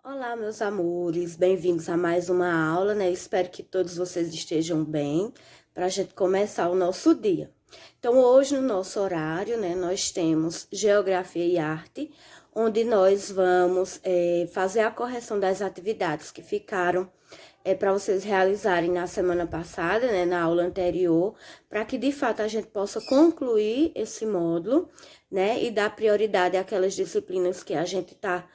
Olá, meus amores, bem-vindos a mais uma aula, né? Espero que todos vocês estejam bem para a gente começar o nosso dia. Então, hoje no nosso horário, né, nós temos Geografia e Arte, onde nós vamos fazer a correção das atividades que ficaram para vocês realizarem na semana passada, né, na aula anterior, para que de fato a gente possa concluir esse módulo, né, e dar prioridade àquelas disciplinas que a gente está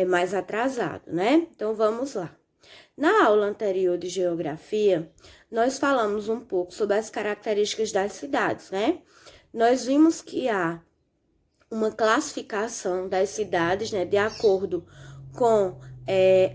mais atrasado, né? Então vamos lá. Na aula anterior de geografia, nós falamos um pouco sobre as características das cidades, né? Nós vimos que há uma classificação das cidades, né, de acordo com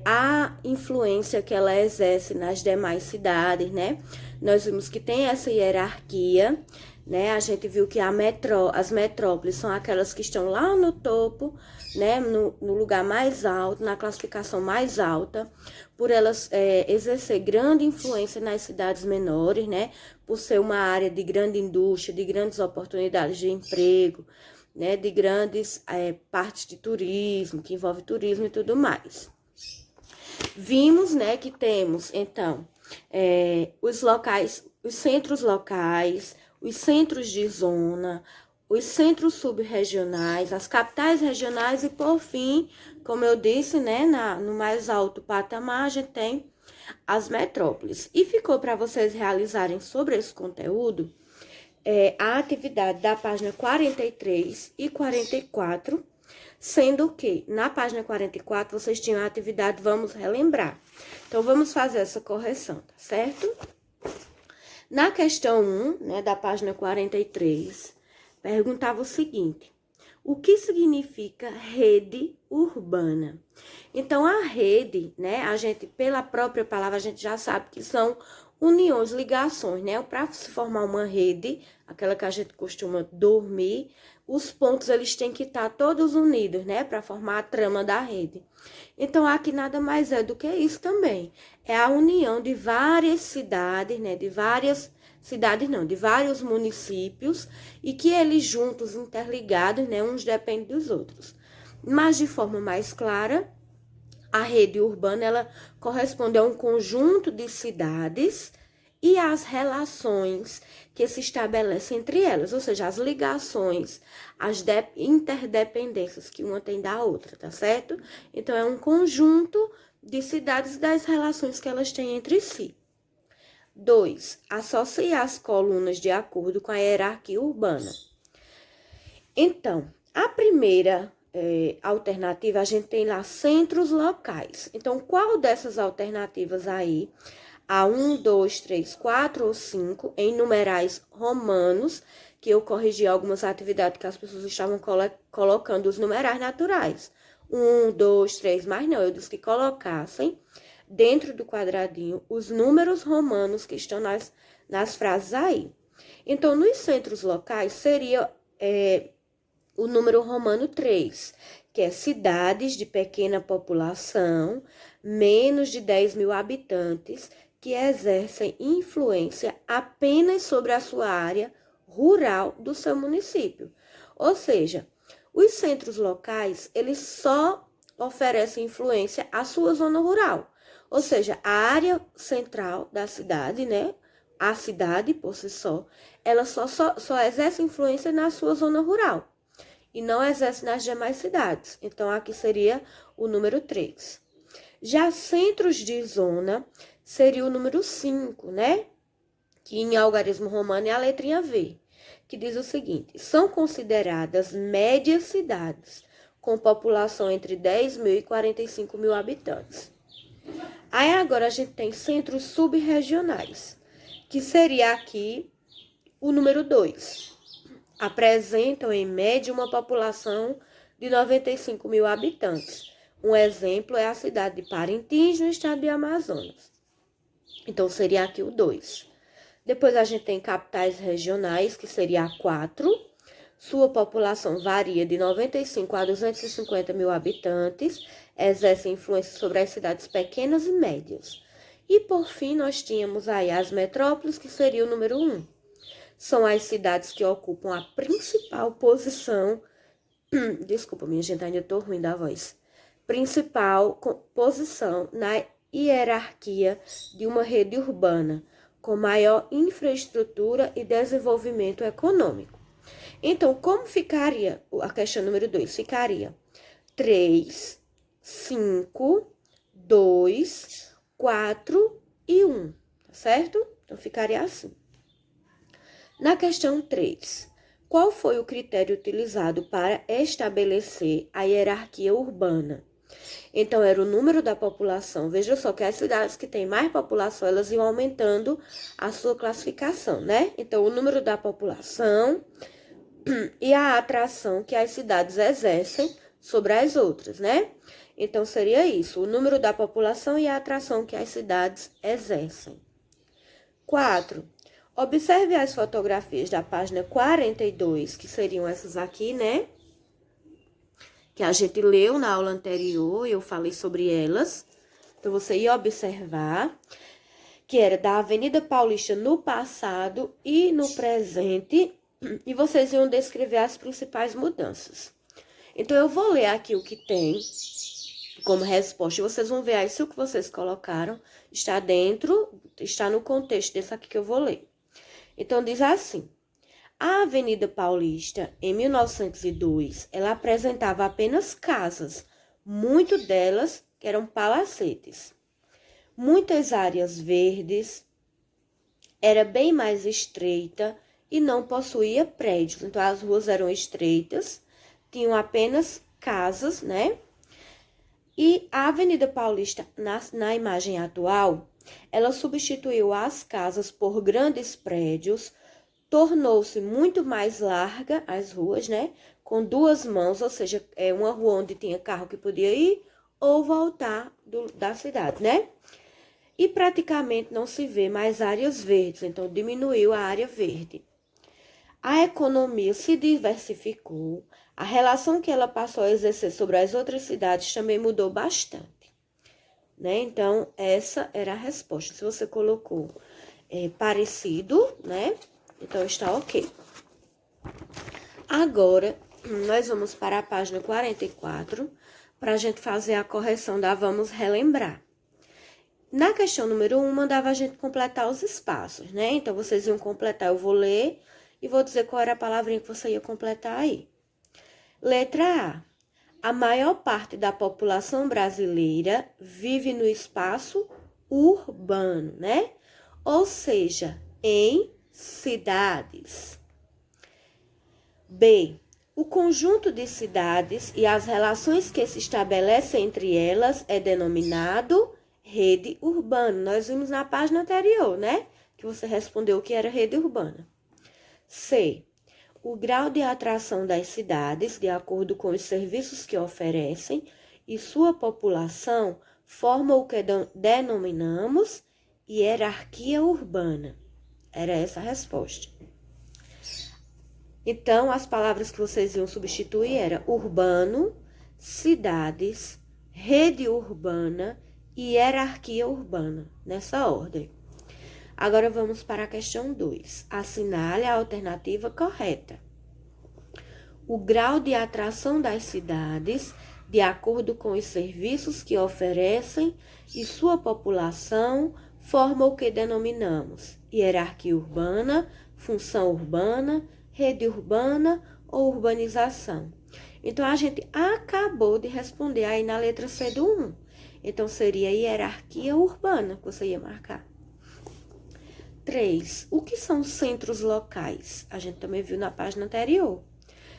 a influência que ela exerce nas demais cidades, né? Nós vimos que tem essa hierarquia, né? A gente viu que as metrópoles são aquelas que estão lá no topo, né? No lugar mais alto, na classificação mais alta, por elas exercer grande influência nas cidades menores, né? Por ser uma área de grande indústria, de grandes oportunidades de emprego, né? De grandes partes de turismo, que envolve turismo e tudo mais. Vimos, né, que temos, então, os locais, os centros locais, os centros de zona, os centros subregionais, as capitais regionais e, por fim, como eu disse, né, no mais alto patamar, a gente tem as metrópoles. E ficou para vocês realizarem sobre esse conteúdo a atividade da página 43 e 44, sendo que na página 44 vocês tinham a atividade Vamos Relembrar. Então, vamos fazer essa correção, tá certo? Na questão 1, né, da página 43, perguntava o seguinte: o que significa rede urbana? Então, a rede, né, a gente, pela própria palavra, a gente já sabe que são uniões, ligações, né? Para se formar uma rede, aquela que a gente costuma dormir, os pontos eles têm que estar todos unidos, né? Para formar a trama da rede. Então, aqui nada mais é do que isso também. É a união de várias cidades, né? De vários municípios, e que eles juntos, interligados, né? Uns dependem dos outros. Mas de forma mais clara, a rede urbana, ela corresponde a um conjunto de cidades e as relações que se estabelecem entre elas, ou seja, as ligações, as interdependências que uma tem da outra, tá certo? Então, é um conjunto de cidades e das relações que elas têm entre si. 2. Associar as colunas de acordo com a hierarquia urbana. Então, a primeira alternativa, a gente tem lá centros locais. Então, qual dessas alternativas aí, a 1, 2, 3, 4 ou 5, em numerais romanos, que eu corrigi algumas atividades que as pessoas estavam colocando os numerais naturais. 1, 2, 3, mas não, eu disse que colocassem dentro do quadradinho os números romanos que estão nas frases aí. Então, nos centros locais, seria o número romano 3, que é cidades de pequena população, menos de 10 mil habitantes, que exercem influência apenas sobre a sua área rural do seu município. Ou seja, os centros locais, eles só oferecem influência à sua zona rural. Ou seja, a área central da cidade, né? A cidade, por si só, ela só exerce influência na sua zona rural e não exerce nas demais cidades. Então, aqui seria o número 3. Já centros de zona seria o número 5, né? Que em algarismo romano é a letrinha V, que diz o seguinte: são consideradas médias cidades, com população entre 10 mil e 45 mil habitantes. Aí agora a gente tem centros subregionais, que seria aqui o número 2. Apresentam, em média, uma população de 95 mil habitantes. Um exemplo é a cidade de Parintins, no estado de Amazonas. Então, seria aqui o 2. Depois, a gente tem capitais regionais, que seria a 4. Sua população varia de 95 a 250 mil habitantes, exerce influência sobre as cidades pequenas e médias. E, por fim, nós tínhamos aí as metrópoles, que seria o número 1. São as cidades que ocupam a principal posição. Desculpa, minha gente, ainda estou ruim da voz. principal posição na hierarquia de uma rede urbana, com maior infraestrutura e desenvolvimento econômico. Então, como ficaria a questão número 2? Ficaria 3, 5, 2, 4 e 1, tá certo? Então, ficaria assim. Na questão 3, qual foi o critério utilizado para estabelecer a hierarquia urbana? Então, era o número da população. Veja só que as cidades que têm mais população, elas iam aumentando a sua classificação, né? Então, o número da população e a atração que as cidades exercem sobre as outras, né? Então, seria isso, o número da população e a atração que as cidades exercem. 4. Observe as fotografias da página 42, que seriam essas aqui, né? Que a gente leu na aula anterior, eu falei sobre elas. Então, você ia observar que era da Avenida Paulista no passado e no presente, e vocês iam descrever as principais mudanças. Então, eu vou ler aqui o que tem como resposta, e vocês vão ver aí se o que vocês colocaram está no contexto desse aqui que eu vou ler. Então, diz assim: a Avenida Paulista, em 1902, ela apresentava apenas casas, muito delas que eram palacetes. Muitas áreas verdes, era bem mais estreita e não possuía prédios. Então, as ruas eram estreitas, tinham apenas casas, né? E a Avenida Paulista, na imagem atual, ela substituiu as casas por grandes prédios, tornou-se muito mais larga as ruas, né? Com duas mãos, ou seja, é uma rua onde tinha carro que podia ir ou voltar da cidade, né? E praticamente não se vê mais áreas verdes, então diminuiu a área verde. A economia se diversificou, a relação que ela passou a exercer sobre as outras cidades também mudou bastante, né? Então, essa era a resposta. Se você colocou parecido, né? Então, está ok. Agora, nós vamos para a página 44, para a gente fazer a correção da vamos relembrar. Na questão número 1, mandava a gente completar os espaços, né? Então, vocês iam completar, eu vou ler e vou dizer qual era a palavrinha que você ia completar aí. Letra A. A maior parte da população brasileira vive no espaço urbano, né? Ou seja, em cidades. B. O conjunto de cidades e as relações que se estabelecem entre elas é denominado rede urbana. Nós vimos na página anterior, né? Que você respondeu o que era rede urbana. C. O grau de atração das cidades, de acordo com os serviços que oferecem, e sua população forma o que denominamos hierarquia urbana. Era essa a resposta. Então, as palavras que vocês iam substituir eram urbano, cidades, rede urbana e hierarquia urbana, nessa ordem. Agora, vamos para a questão 2. Assinale a alternativa correta. O grau de atração das cidades, de acordo com os serviços que oferecem e sua população, forma o que denominamos hierarquia urbana, função urbana, rede urbana ou urbanização. Então, a gente acabou de responder aí na letra C do 1. Então, seria hierarquia urbana que você ia marcar. 3. O que são centros locais? A gente também viu na página anterior.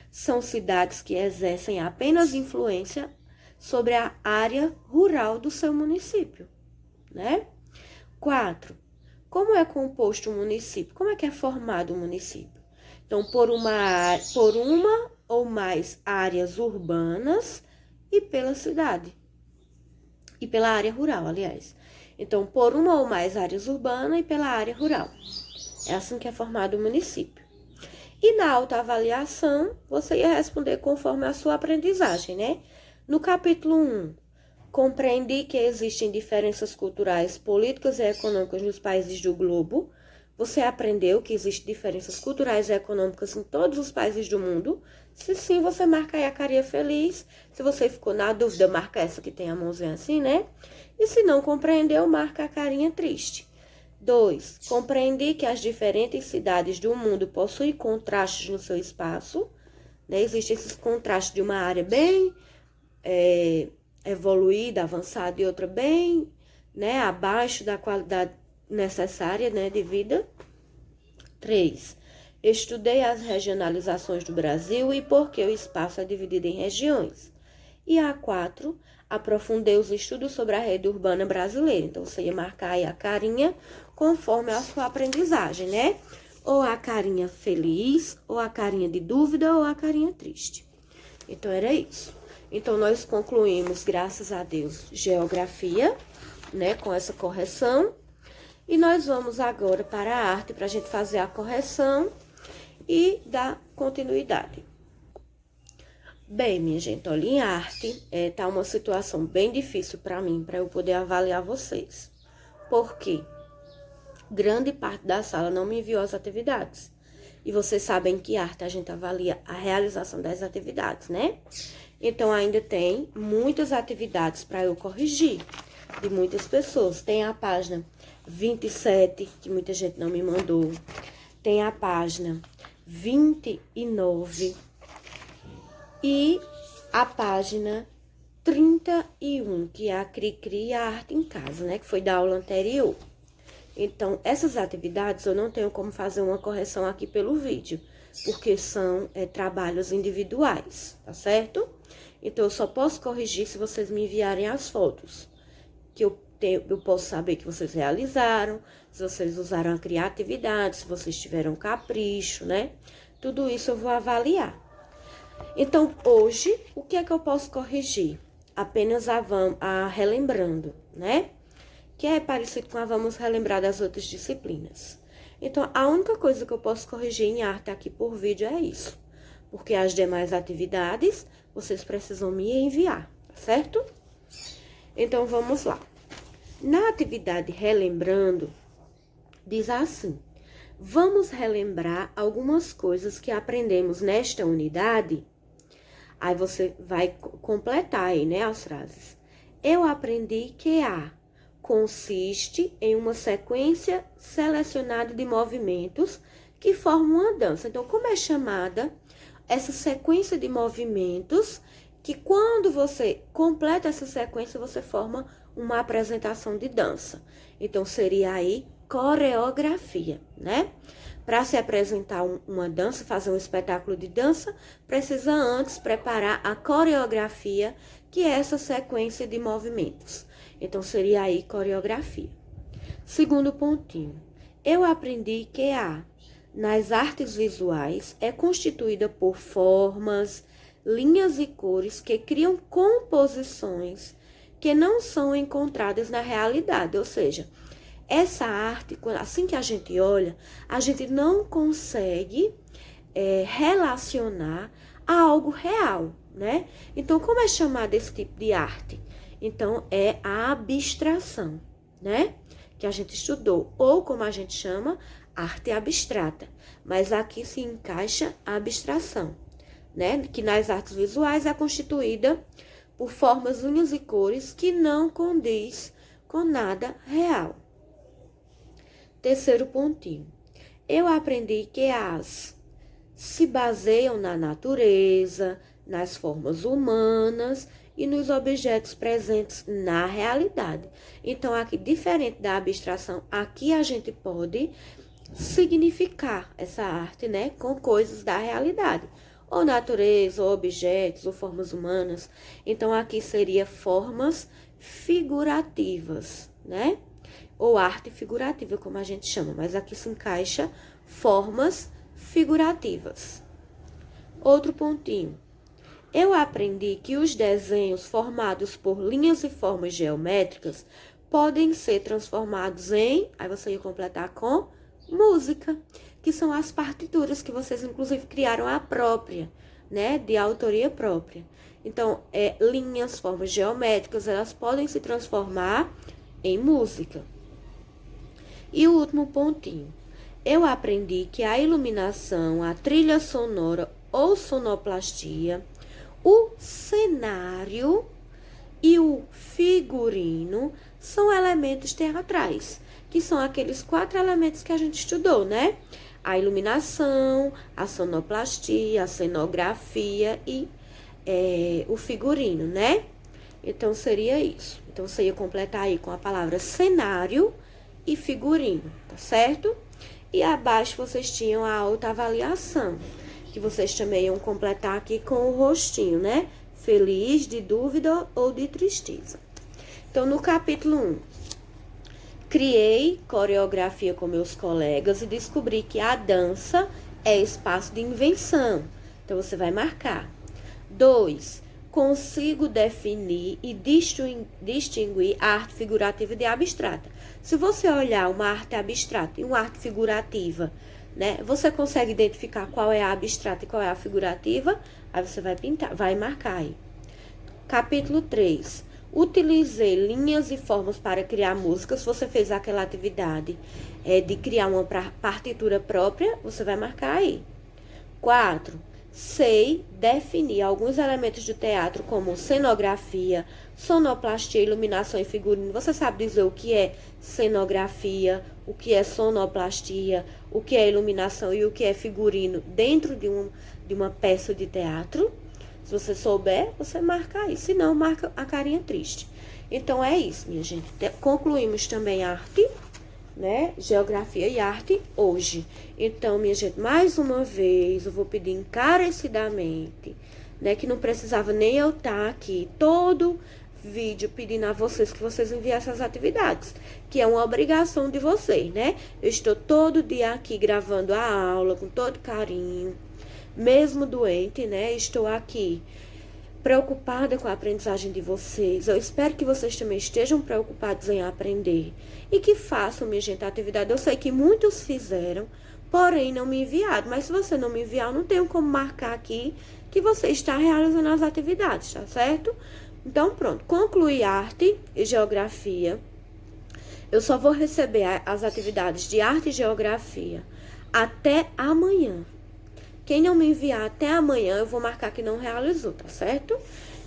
São cidades que exercem apenas influência sobre a área rural do seu município, né? 4. Como é composto o município? Como é que é formado o município? Então, por uma ou mais áreas urbanas e pela cidade. E pela área rural, aliás. Então, por uma ou mais áreas urbanas e pela área rural. É assim que é formado o município. E na autoavaliação, você ia responder conforme a sua aprendizagem, né? No capítulo 1, compreendi que existem diferenças culturais, políticas e econômicas nos países do globo. Você aprendeu que existem diferenças culturais e econômicas em todos os países do mundo, Se sim, você marca aí a carinha feliz. Se você ficou na dúvida, marca essa que tem a mãozinha assim, né? E se não compreendeu, marca a carinha triste. 2. Compreendi que as diferentes cidades do mundo possuem contrastes no seu espaço, né? Existem esses contrastes de uma área bem evoluída, avançada e outra bem, né, abaixo da qualidade necessária, né, de vida. 3. Estudei as regionalizações do Brasil e por que o espaço é dividido em regiões. E a 4. Aprofundei os estudos sobre a rede urbana brasileira. Então, você ia marcar aí a carinha conforme a sua aprendizagem, né? Ou a carinha feliz, ou a carinha de dúvida, ou a carinha triste. Então, era isso. Então, nós concluímos, graças a Deus, geografia, né, com essa correção. E nós vamos agora para a arte, para a gente fazer a correção e dar continuidade. Bem, minha gente, olha, em arte, tá uma situação bem difícil para mim, para eu poder avaliar vocês. Por quê? Grande parte da sala não me enviou as atividades. E vocês sabem que arte a gente avalia a realização das atividades, né? Então, ainda tem muitas atividades para eu corrigir, de muitas pessoas. Tem a página 27, que muita gente não me mandou. Tem a página 29 e a página 31, que é a Cri-Cri e a Arte em Casa, né? Que foi da aula anterior. Então, essas atividades eu não tenho como fazer uma correção aqui pelo vídeo, porque são trabalhos individuais, tá certo? Então, eu só posso corrigir se vocês me enviarem as fotos, que eu posso saber que vocês realizaram, se vocês usaram a criatividade, se vocês tiveram capricho, né? Tudo isso eu vou avaliar. Então, hoje, o que é que eu posso corrigir? Apenas a relembrando, né? Que é parecido com a vamos relembrar das outras disciplinas. Então, a única coisa que eu posso corrigir em arte aqui por vídeo é isso. Porque as demais atividades, vocês precisam me enviar, tá certo? Então, vamos lá. Na atividade Relembrando, diz assim: vamos relembrar algumas coisas que aprendemos nesta unidade. Aí você vai completar aí, né, as frases. Eu aprendi que a consiste em uma sequência selecionada de movimentos que formam uma dança. Então, como é chamada essa sequência de movimentos que quando você completa essa sequência, você forma uma apresentação de dança. Então, seria aí coreografia, né? Para se apresentar uma dança, fazer um espetáculo de dança, precisa antes preparar a coreografia, que é essa sequência de movimentos. Então, seria aí coreografia. Segundo pontinho. Eu aprendi que nas artes visuais, é constituída por formas, linhas e cores que criam composições que não são encontradas na realidade. Ou seja, essa arte, assim que a gente olha, a gente não consegue relacionar a algo real, né? Então, como é chamado esse tipo de arte? Então, é a abstração, né? Que a gente estudou, ou como a gente chama, arte abstrata. Mas aqui se encaixa a abstração, né? Que nas artes visuais é constituída por formas, linhas e cores que não condiz com nada real. Terceiro pontinho. Eu aprendi que as se baseiam na natureza, nas formas humanas e nos objetos presentes na realidade. Então, aqui, diferente da abstração, aqui a gente pode significar essa arte, né, com coisas da realidade. Ou natureza, ou objetos, ou formas humanas. Então, aqui seria formas figurativas, né? Ou arte figurativa, como a gente chama. Mas aqui se encaixa formas figurativas. Outro pontinho. Eu aprendi que os desenhos formados por linhas e formas geométricas podem ser transformados em... Aí você ia completar com música, que são as partituras que vocês, inclusive, criaram a própria, né? De autoria própria. Então, linhas, formas geométricas, elas podem se transformar em música. E o último pontinho. Eu aprendi que a iluminação, a trilha sonora ou sonoplastia, o cenário e o figurino são elementos teatrais, que são aqueles 4 elementos que a gente estudou, né? A iluminação, a sonoplastia, a cenografia e o figurino, né? Então, seria isso. Então, você ia completar aí com a palavra cenário e figurino, tá certo? E abaixo vocês tinham a autoavaliação, que vocês também iam completar aqui com o rostinho, né? Feliz, de dúvida ou de tristeza. Então, no capítulo 1, criei coreografia com meus colegas e descobri que a dança é espaço de invenção. Então, você vai marcar. 2, consigo definir e distinguir a arte figurativa de abstrata. Se você olhar uma arte abstrata e uma arte figurativa, né, você consegue identificar qual é a abstrata e qual é a figurativa? Aí você vai pintar, vai marcar aí. Capítulo 3. Utilizei linhas e formas para criar música. Se você fez aquela atividade de criar uma partitura própria, você vai marcar aí. 4. Sei definir alguns elementos do teatro, como cenografia, sonoplastia, iluminação e figurino. Você sabe dizer o que é cenografia, o que é sonoplastia, o que é iluminação e o que é figurino dentro de uma peça de teatro? Se você souber, você marca aí. Se não, marca a carinha triste. Então, é isso, minha gente. Concluímos também a arte, né? Geografia e arte hoje. Então, minha gente, mais uma vez, eu vou pedir encarecidamente, né? Que não precisava nem eu estar aqui todo vídeo pedindo a vocês que vocês enviassem as atividades, que é uma obrigação de vocês, né? Eu estou todo dia aqui gravando a aula com todo carinho, mesmo doente, né? Estou aqui preocupada com a aprendizagem de vocês. Eu espero que vocês também estejam preocupados em aprender e que façam, minha gente, a atividade. Eu sei que muitos fizeram, porém não me enviaram. Mas se você não me enviar, eu não tenho como marcar aqui que você está realizando as atividades, tá certo? Então, pronto. Concluí arte e geografia. Eu só vou receber as atividades de arte e geografia até amanhã. Quem não me enviar até amanhã, eu vou marcar que não realizou, tá certo?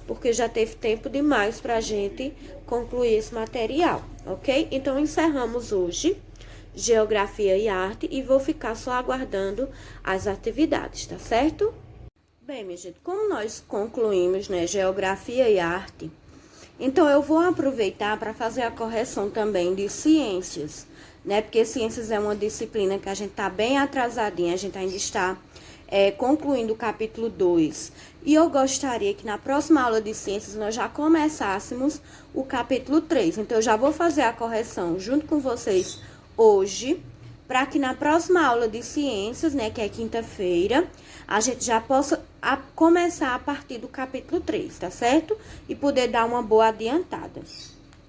Porque já teve tempo demais pra gente concluir esse material, ok? Então, encerramos hoje Geografia e Arte e vou ficar só aguardando as atividades, tá certo? Bem, minha gente, como nós concluímos, né, Geografia e Arte, então eu vou aproveitar para fazer a correção também de Ciências, né? Porque Ciências é uma disciplina que a gente tá bem atrasadinha, a gente ainda está concluindo o capítulo 2. E eu gostaria que na próxima aula de ciências nós já começássemos o capítulo 3. Então, eu já vou fazer a correção junto com vocês hoje, para que na próxima aula de ciências, né, que é quinta-feira, a gente já possa começar a partir do capítulo 3, tá certo? E poder dar uma boa adiantada.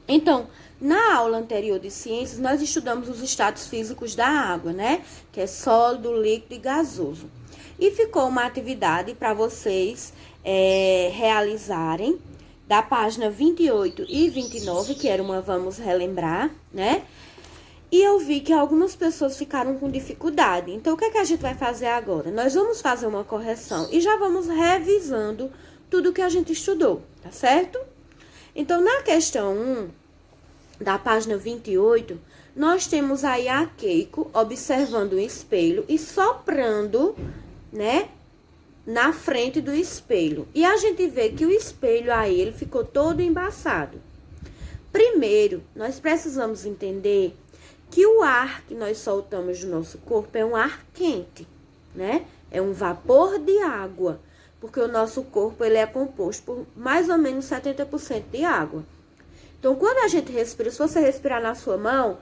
Então, na aula anterior de ciências, nós estudamos os estados físicos da água, né? Que é sólido, líquido e gasoso. E ficou uma atividade para vocês realizarem, da página 28 e 29, que era uma Vamos Relembrar, né? E eu vi que algumas pessoas ficaram com dificuldade. Então, o que é que a gente vai fazer agora? Nós vamos fazer uma correção e já vamos revisando tudo que a gente estudou, tá certo? Então, na questão 1, da página 28, nós temos aí a Keiko observando o espelho e soprando, né, na frente do espelho. E a gente vê que o espelho aí, ele ficou todo embaçado. Primeiro, nós precisamos entender que o ar que nós soltamos do nosso corpo é um ar quente, né? É um vapor de água, porque o nosso corpo, ele é composto por mais ou menos 70% de água. Então, quando a gente respira, se você respirar na sua mão,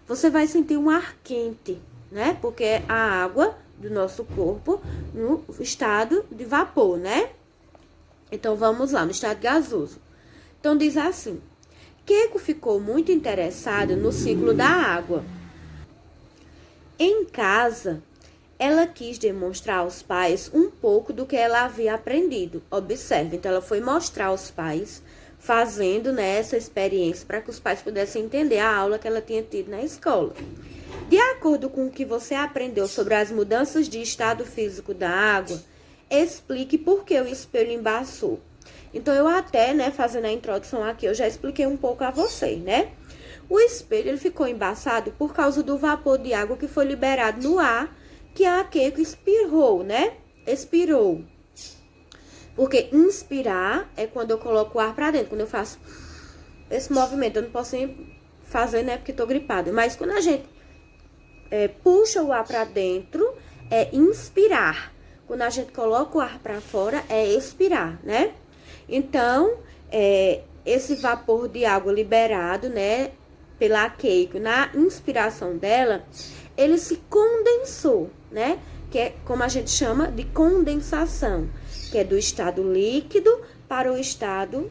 você vai sentir um ar quente, né? Porque é a água do nosso corpo no estado de vapor, né? Então, vamos lá, no estado gasoso. Então, diz assim: Keiko ficou muito interessada no ciclo da água. Em casa, ela quis demonstrar aos pais um pouco do que ela havia aprendido. Observe, então, ela foi mostrar aos pais, fazendo, né, essa experiência para que os pais pudessem entender a aula que ela tinha tido na escola. De acordo com o que você aprendeu sobre as mudanças de estado físico da água, explique por que o espelho embaçou. Então, eu até, né, fazendo a introdução aqui, eu já expliquei um pouco a vocês, né? O espelho, ele ficou embaçado por causa do vapor de água que foi liberado no ar, que a Keiko espirrou, né? Expirou. Porque inspirar é quando eu coloco o ar pra dentro, quando eu faço esse movimento. Eu não posso nem fazer, né, porque tô gripada. Mas quando a gente puxa o ar pra dentro, é inspirar. Quando a gente coloca o ar pra fora, é expirar, né? Então, esse vapor de água liberado, né, pela Keiko, na inspiração dela, ele se condensou, né? Que é como a gente chama de condensação, que é do estado líquido para o estado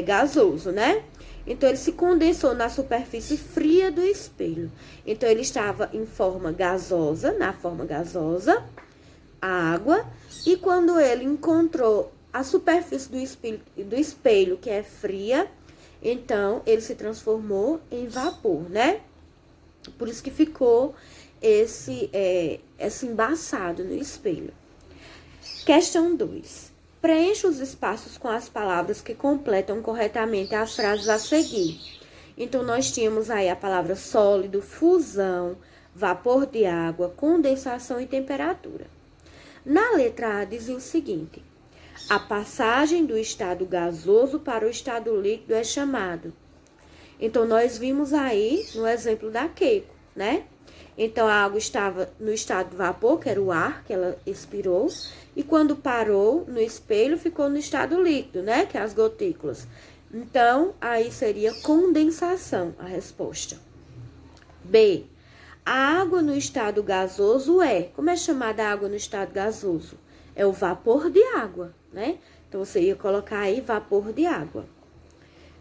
gasoso, né? Então, ele se condensou na superfície fria do espelho. Então, ele estava em forma gasosa, na forma gasosa, a água, e quando ele encontrou a superfície do espelho, que é fria, então, ele se transformou em vapor, né? Por isso que ficou esse embaçado no espelho. Questão 2. Preencha os espaços com as palavras que completam corretamente as frases a seguir. Então, nós tínhamos aí a palavra sólido, fusão, vapor de água, condensação e temperatura. Na letra A, dizia o seguinte: a passagem do estado gasoso para o estado líquido é chamado. Então, nós vimos aí no exemplo da Keiko, né? Então, a água estava no estado de vapor, que era o ar que ela expirou, e quando parou no espelho, ficou no estado líquido, né? Que é as gotículas. Então, aí seria condensação a resposta. B. A água no estado gasoso como é chamada a água no estado gasoso? É o vapor de água, né? Então, você ia colocar aí vapor de água.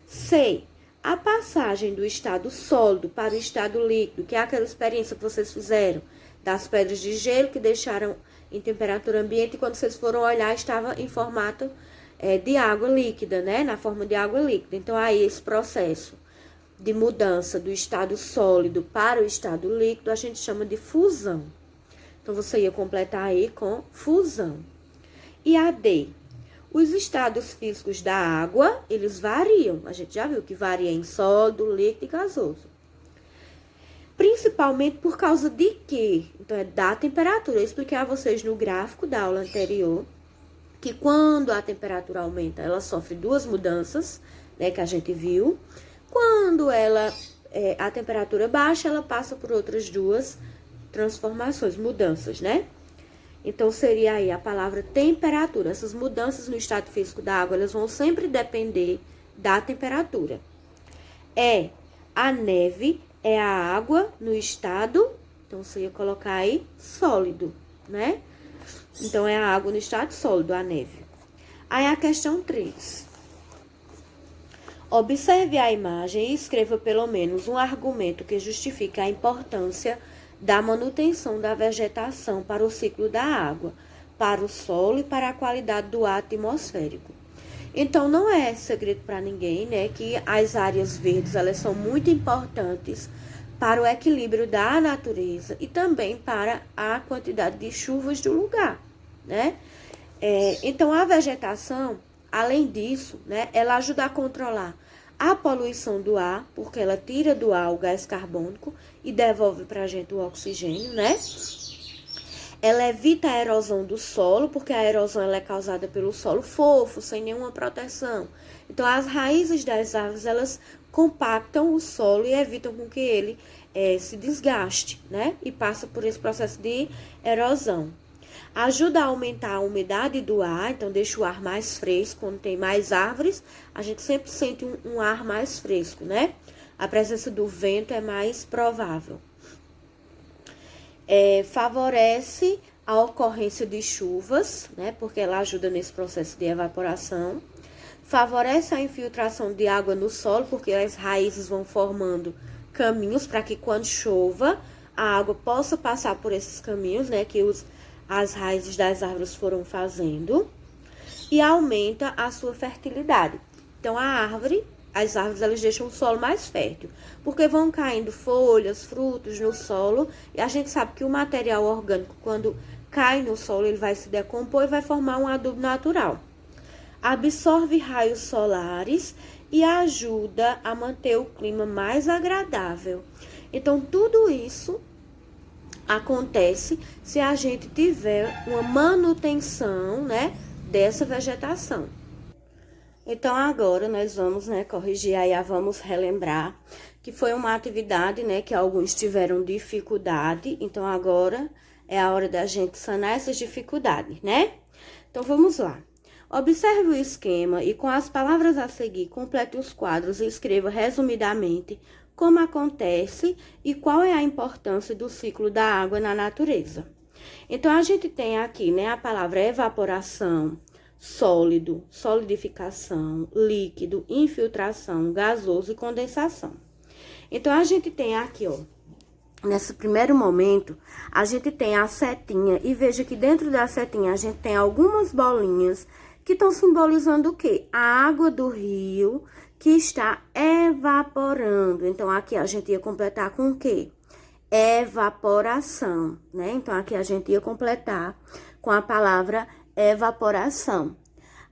C. A passagem do estado sólido para o estado líquido, que é aquela experiência que vocês fizeram das pedras de gelo que deixaram em temperatura ambiente e quando vocês foram olhar estava em formato de água líquida, né? Na forma de água líquida. Então, aí esse processo de mudança do estado sólido para o estado líquido a gente chama de fusão. Então, você ia completar aí com fusão. E a D. Os estados físicos da água, eles variam. A gente já viu que varia em sólido, líquido e gasoso. Principalmente por causa de quê? Então, é da temperatura. Eu expliquei a vocês no gráfico da aula anterior que quando a temperatura aumenta, ela sofre duas mudanças, né, que a gente viu. Quando a temperatura baixa, ela passa por outras duas transformações, mudanças, né? Então, seria aí a palavra temperatura. Essas mudanças no estado físico da água, elas vão sempre depender da temperatura. A neve é a água no estado, então, você ia colocar aí sólido, né? Então, é a água no estado sólido, a neve. Aí, a questão 3. Observe a imagem e escreva pelo menos um argumento que justifique a importância da manutenção da vegetação para o ciclo da água, para o solo e para a qualidade do ar atmosférico. Então, não é segredo para ninguém, né, que as áreas verdes, elas são muito importantes para o equilíbrio da natureza e também para a quantidade de chuvas do lugar, né? Então, a vegetação, além disso, né, ela ajuda a controlar a poluição do ar, porque ela tira do ar o gás carbônico e devolve para a gente o oxigênio, né? Ela evita a erosão do solo, porque a erosão ela é causada pelo solo fofo, sem nenhuma proteção. Então, as raízes das árvores, elas compactam o solo e evitam com que ele se desgaste, né? E passa por esse processo de erosão. Ajuda a aumentar a umidade do ar, então deixa o ar mais fresco. Quando tem mais árvores, a gente sempre sente um ar mais fresco, né? A presença do vento é mais provável. Favorece a ocorrência de chuvas, né? Porque ela ajuda nesse processo de evaporação. Favorece a infiltração de água no solo, porque as raízes vão formando caminhos para que quando chova, a água possa passar por esses caminhos, né? Que as raízes das árvores foram fazendo. E aumenta a sua fertilidade. Então, as árvores, elas deixam o solo mais fértil, porque vão caindo folhas, frutos no solo, e a gente sabe que o material orgânico, quando cai no solo, ele vai se decompor e vai formar um adubo natural. Absorve raios solares e ajuda a manter o clima mais agradável. Então, tudo isso acontece se a gente tiver uma manutenção, né, dessa vegetação. Então, agora nós vamos, né, corrigir aí, vamos relembrar que foi uma atividade, né, que alguns tiveram dificuldade. Então, agora é a hora da gente sanar essas dificuldades, né? Então, vamos lá. Observe o esquema e, com as palavras a seguir, complete os quadros e escreva resumidamente como acontece e qual é a importância do ciclo da água na natureza. Então, a gente tem aqui, né, a palavra evaporação, sólido, solidificação, líquido, infiltração, gasoso e condensação. Então, a gente tem aqui, ó, nesse primeiro momento, a gente tem a setinha e veja que dentro da setinha a gente tem algumas bolinhas que estão simbolizando o quê? A água do rio que está evaporando. Então, aqui a gente ia completar com o quê? Evaporação, né? Então, aqui a gente ia completar com a palavra evaporação.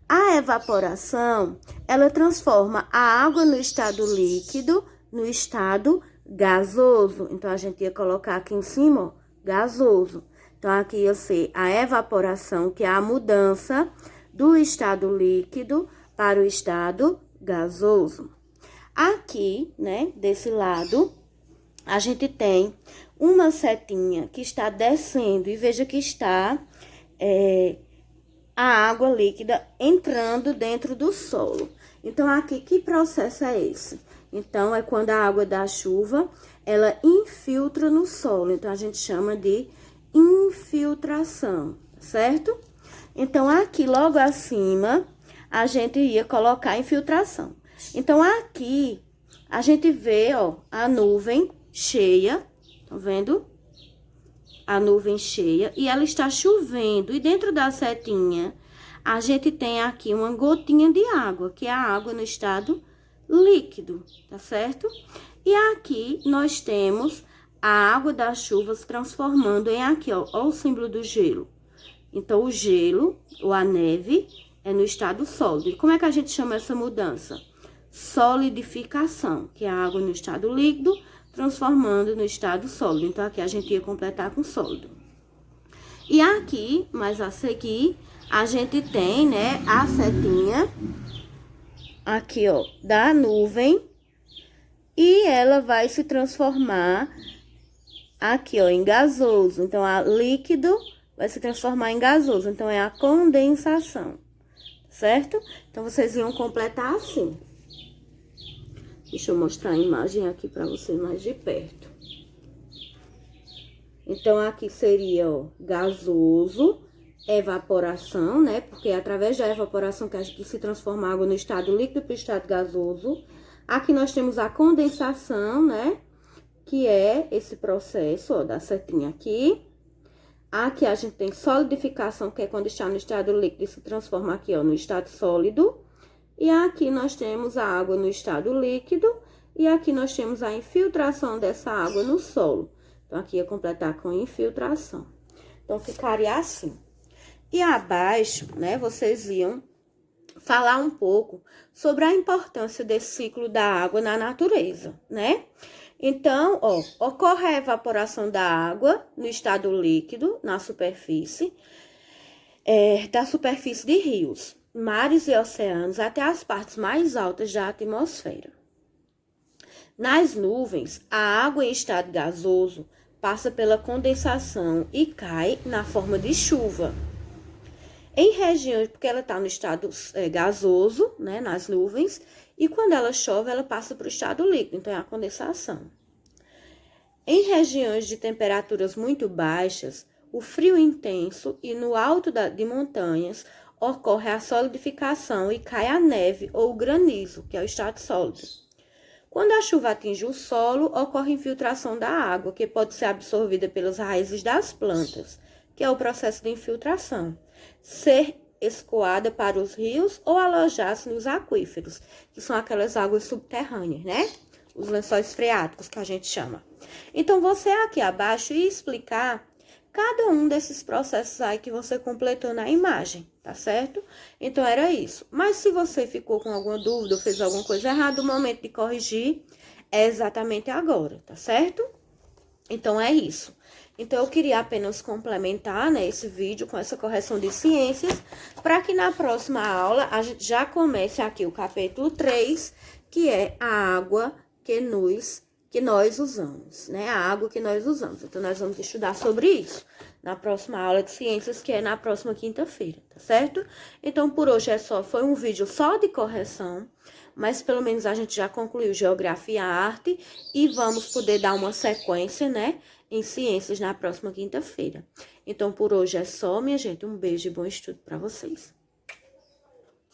A evaporação, ela transforma a água no estado líquido, no estado gasoso. Então, a gente ia colocar aqui em cima, ó, gasoso. Então, aqui ia ser a evaporação, que é a mudança do estado líquido para o estado gasoso. Aqui, né, desse lado, a gente tem uma setinha que está descendo e veja que está a água líquida entrando dentro do solo. Então, aqui, que processo é esse? Então, é quando a água da chuva, ela infiltra no solo. Então, a gente chama de infiltração, certo? Então, aqui, logo acima, a gente ia colocar infiltração. Então, aqui, a gente vê, ó, a nuvem cheia, tá vendo? A nuvem cheia, e ela está chovendo. E dentro da setinha, a gente tem aqui uma gotinha de água, que é a água no estado líquido, tá certo? E aqui, nós temos a água da chuva se transformando em aqui, ó o símbolo do gelo. Então, o gelo, ou a neve, é no estado sólido. E como é que a gente chama essa mudança? Solidificação, que é a água no estado líquido, transformando no estado sólido. Então, aqui a gente ia completar com sólido. E aqui, mais a seguir, a gente tem, né, a setinha, aqui, ó, da nuvem, e ela vai se transformar aqui, ó, em gasoso. Então, a líquido vai se transformar em gasoso. Então, é a condensação, certo? Então, vocês iam completar assim. Deixa eu mostrar a imagem aqui para vocês mais de perto. Então, aqui seria, ó, gasoso, evaporação, né? Porque é através da evaporação que se transforma a água no estado líquido para o estado gasoso. Aqui nós temos a condensação, né? Que é esse processo, ó, da setinha aqui. Aqui a gente tem solidificação, que é quando está no estado líquido e se transforma aqui, ó, no estado sólido. E aqui nós temos a água no estado líquido. E aqui nós temos a infiltração dessa água no solo. Então, aqui ia completar com infiltração. Então, ficaria assim. E abaixo, né, vocês iam falar um pouco sobre a importância desse ciclo da água na natureza, né? Então, ó, ocorre a evaporação da água no estado líquido, na superfície, da superfície de rios, mares e oceanos, até as partes mais altas da atmosfera. Nas nuvens, a água em estado gasoso passa pela condensação e cai na forma de chuva. Em regiões, porque ela está no estado gasoso, né, nas nuvens, e quando ela chove, ela passa para o estado líquido, então é a condensação. Em regiões de temperaturas muito baixas, o frio intenso e no alto de montanhas ocorre a solidificação e cai a neve ou o granizo, que é o estado sólido. Quando a chuva atinge o solo, ocorre infiltração da água, que pode ser absorvida pelas raízes das plantas, que é o processo de infiltração, ser escoada para os rios ou alojar-se nos aquíferos, que são aquelas águas subterrâneas, né? Os lençóis freáticos, que a gente chama. Então, você aqui abaixo ia explicar cada um desses processos aí que você completou na imagem, tá certo? Então, era isso. Mas se você ficou com alguma dúvida ou fez alguma coisa errada, o momento de corrigir é exatamente agora, tá certo? Então, é isso. Então, eu queria apenas complementar, né, esse vídeo com essa correção de ciências, para que na próxima aula a gente já comece aqui o capítulo 3, que é a água que nós usamos, né? A água que nós usamos. Então, nós vamos estudar sobre isso na próxima aula de ciências, que é na próxima quinta-feira, tá certo? Então, por hoje foi um vídeo só de correção, mas pelo menos a gente já concluiu geografia e arte e vamos poder dar uma sequência, né, em ciências na próxima quinta-feira. Então, por hoje é só, minha gente. Um beijo e bom estudo para vocês.